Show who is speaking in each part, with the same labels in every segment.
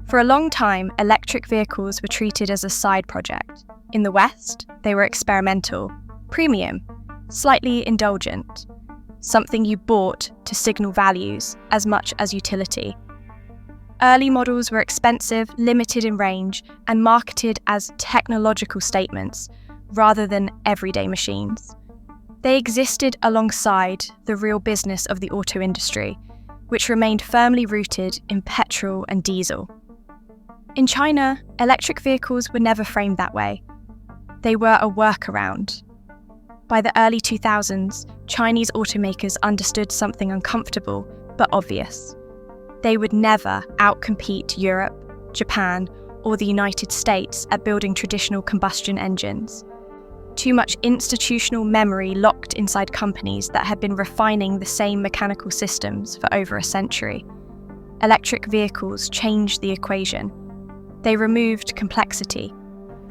Speaker 1: For a long time, electric vehicles were treated as a side project. In the West, they were experimental, premium, slightly indulgent, something you bought to signal values as much as utility. Early models were expensive, limited in range, and marketed as technological statements rather than everyday machines. They existed alongside the real business of the auto industry, which remained firmly rooted in petrol and diesel. In China, electric vehicles were never framed that way. They were a workaround. By the early 2000s, Chinese automakers understood something uncomfortable but obvious. They would never outcompete Europe, Japan, or the United States at building traditional combustion engines. Too much institutional memory locked inside companies that had been refining the same mechanical systems for over a century. Electric vehicles changed the equation. They removed complexity,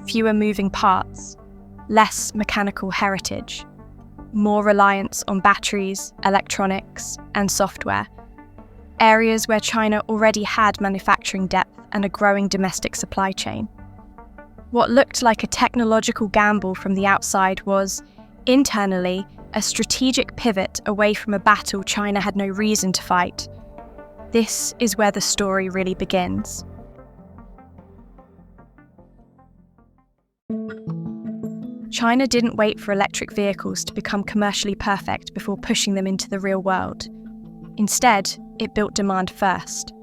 Speaker 1: fewer moving parts, less mechanical heritage, more reliance on batteries, electronics, and software, areas where China already had manufacturing depth and a growing domestic supply chain. What looked like a technological gamble from the outside was, internally, a strategic pivot away from a battle China had no reason to fight. This is where the story really begins. China didn't wait for electric vehicles to become commercially perfect before pushing them into the real world. Instead, it built demand first.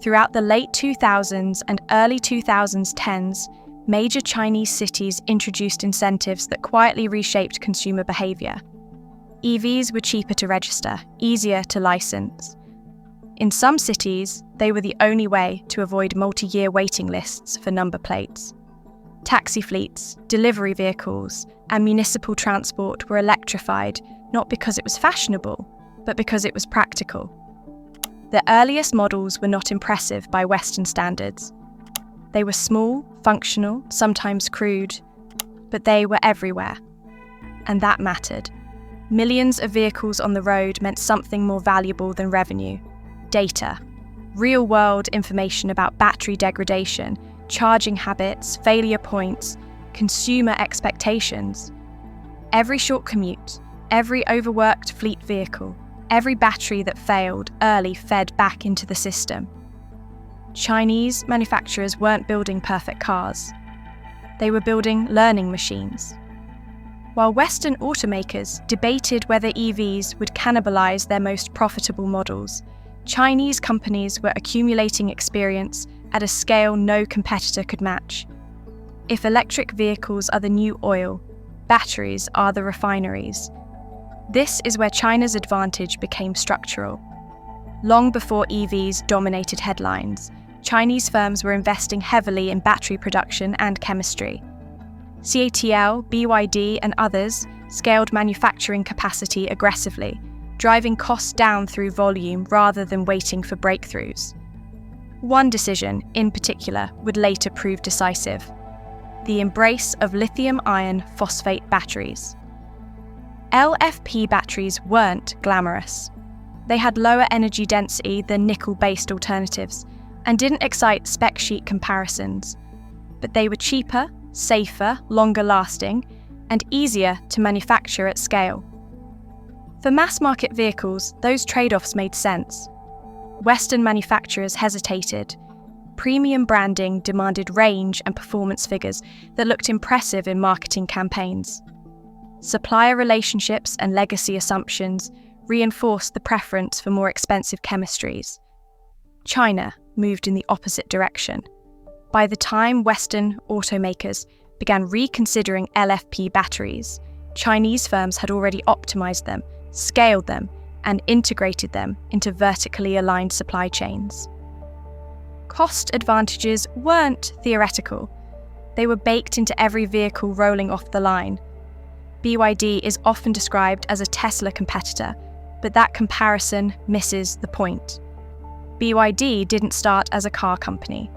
Speaker 1: Throughout the late 2000s and early 2010s, major Chinese cities introduced incentives that quietly reshaped consumer behavior. EVs were cheaper to register, easier to license. In some cities, they were the only way to avoid multi-year waiting lists for number plates. Taxi fleets, delivery vehicles, and municipal transport were electrified not because it was fashionable, but because it was practical. The earliest models were not impressive by Western standards. They were small, functional, sometimes crude, but they were everywhere. And that mattered. Millions of vehicles on the road meant something more valuable than revenue: data, real-world information about battery degradation, charging habits, failure points, consumer expectations. Every short commute, every overworked fleet vehicle, every battery that failed early fed back into the system. Chinese manufacturers weren't building perfect cars. They were building learning machines. While Western automakers debated whether EVs would cannibalize their most profitable models, Chinese companies were accumulating experience at a scale no competitor could match. If electric vehicles are the new oil, batteries are the refineries. This is where China's advantage became structural. Long before EVs dominated headlines, Chinese firms were investing heavily in battery production and chemistry. CATL, BYD, and others scaled manufacturing capacity aggressively, driving costs down through volume rather than waiting for breakthroughs. One decision, in particular, would later prove decisive: the embrace of lithium iron phosphate batteries. LFP batteries weren't glamorous. They had lower energy density than nickel-based alternatives and didn't excite spec sheet comparisons. But they were cheaper, safer, longer-lasting, and easier to manufacture at scale. For mass-market vehicles, those trade-offs made sense. Western manufacturers hesitated. Premium branding demanded range and performance figures that looked impressive in marketing campaigns. Supplier relationships and legacy assumptions reinforced the preference for more expensive chemistries. China moved in the opposite direction. By the time Western automakers began reconsidering LFP batteries, Chinese firms had already optimized them, scaled them, and integrated them into vertically aligned supply chains. Cost advantages weren't theoretical. They were baked into every vehicle rolling off the line. BYD is often described as a Tesla competitor, but that comparison misses the point. BYD didn't start as a car company.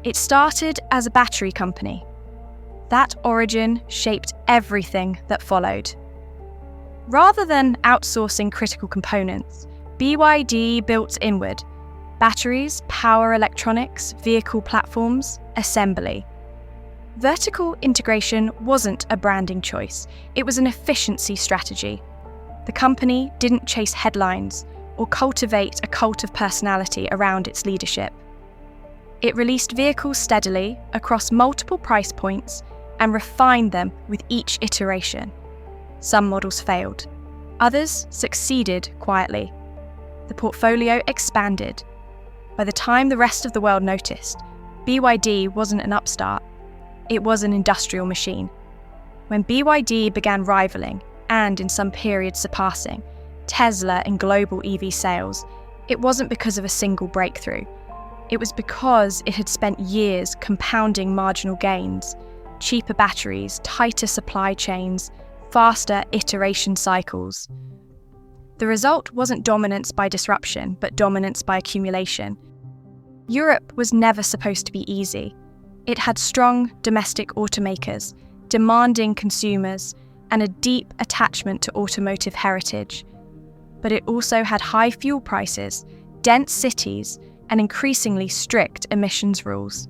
Speaker 1: It started as a battery company. That origin shaped everything that followed. Rather than outsourcing critical components, BYD built inward. Batteries, power electronics, vehicle platforms, assembly. Vertical integration wasn't a branding choice, it was an efficiency strategy. The company didn't chase headlines or cultivate a cult of personality around its leadership. It released vehicles steadily across multiple price points and refined them with each iteration. Some models failed. Others succeeded quietly. The portfolio expanded. By the time the rest of the world noticed, BYD wasn't an upstart, it was an industrial machine. When BYD began rivaling, and in some periods surpassing, Tesla in global EV sales, it wasn't because of a single breakthrough. It was because it had spent years compounding marginal gains, cheaper batteries, tighter supply chains, faster iteration cycles. The result wasn't dominance by disruption, but dominance by accumulation. Europe was never supposed to be easy. It had strong domestic automakers, demanding consumers, and a deep attachment to automotive heritage. But it also had high fuel prices, dense cities, and increasingly strict emissions rules.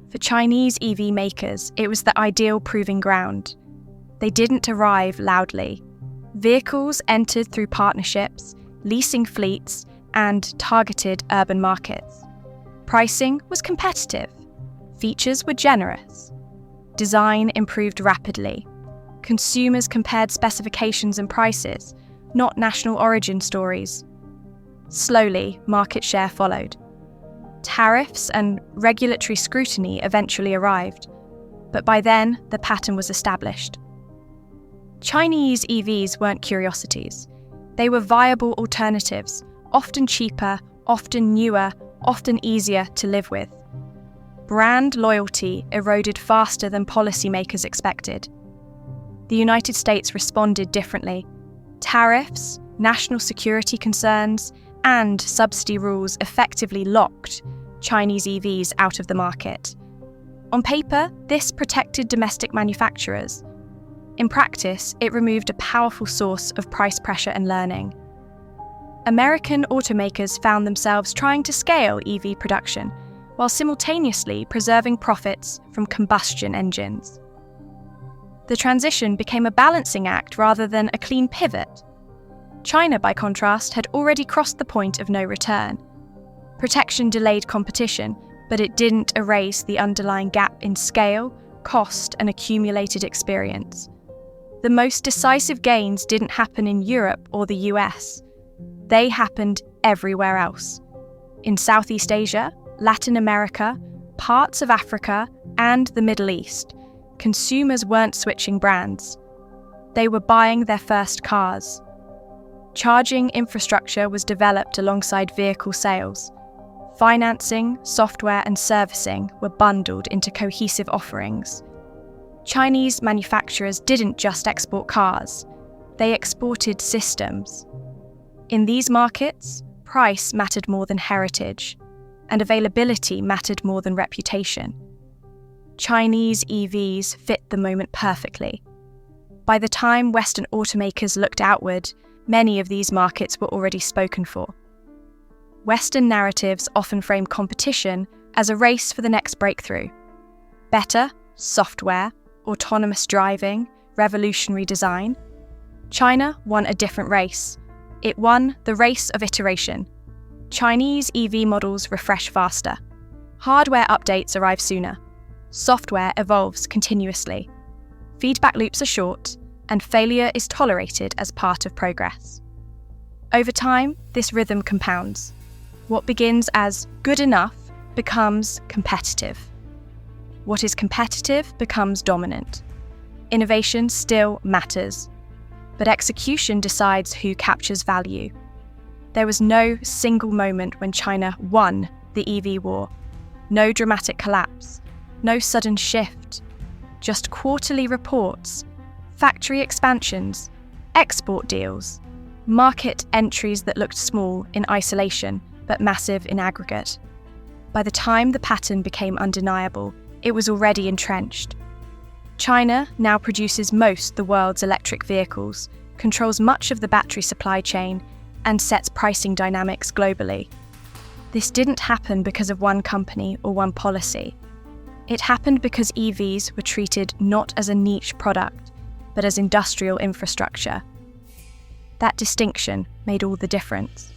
Speaker 1: For Chinese EV makers, it was the ideal proving ground. They didn't arrive loudly. Vehicles entered through partnerships, leasing fleets, and targeted urban markets. Pricing was competitive. Features were generous. Design improved rapidly. Consumers compared specifications and prices, not national origin stories. Slowly, market share followed. Tariffs and regulatory scrutiny eventually arrived, but by then the pattern was established. Chinese EVs weren't curiosities. They were viable alternatives, often cheaper, often newer, often easier to live with. Brand loyalty eroded faster than policymakers expected. The United States responded differently. Tariffs, national security concerns, and subsidy rules effectively locked Chinese EVs out of the market. On paper, this protected domestic manufacturers. In practice, it removed a powerful source of price pressure and learning. American automakers found themselves trying to scale EV production while simultaneously preserving profits from combustion engines. The transition became a balancing act rather than a clean pivot. China, by contrast, had already crossed the point of no return. Protection delayed competition, but it didn't erase the underlying gap in scale, cost, and accumulated experience. The most decisive gains didn't happen in Europe or the US. They happened everywhere else. In Southeast Asia, Latin America, parts of Africa, and the Middle East, consumers weren't switching brands. They were buying their first cars. Charging infrastructure was developed alongside vehicle sales. Financing, software, and servicing were bundled into cohesive offerings. Chinese manufacturers didn't just export cars, they exported systems. In these markets, price mattered more than heritage, and availability mattered more than reputation. Chinese EVs fit the moment perfectly. By the time Western automakers looked outward, many of these markets were already spoken for. Western narratives often frame competition as a race for the next breakthrough. Better, software, autonomous driving, revolutionary design. China won a different race. It won the race of iteration. Chinese EV models refresh faster. Hardware updates arrive sooner. Software evolves continuously. Feedback loops are short, and failure is tolerated as part of progress. Over time, this rhythm compounds. What begins as good enough becomes competitive. What is competitive becomes dominant. Innovation still matters, but execution decides who captures value. There was no single moment when China won the EV war. No dramatic collapse, no sudden shift, just quarterly reports, factory expansions, export deals, market entries that looked small in isolation but massive in aggregate. By the time the pattern became undeniable, it was already entrenched. China now produces most of the world's electric vehicles, controls much of the battery supply chain, and sets pricing dynamics globally. This didn't happen because of one company or one policy. It happened because EVs were treated not as a niche product, but as industrial infrastructure. That distinction made all the difference.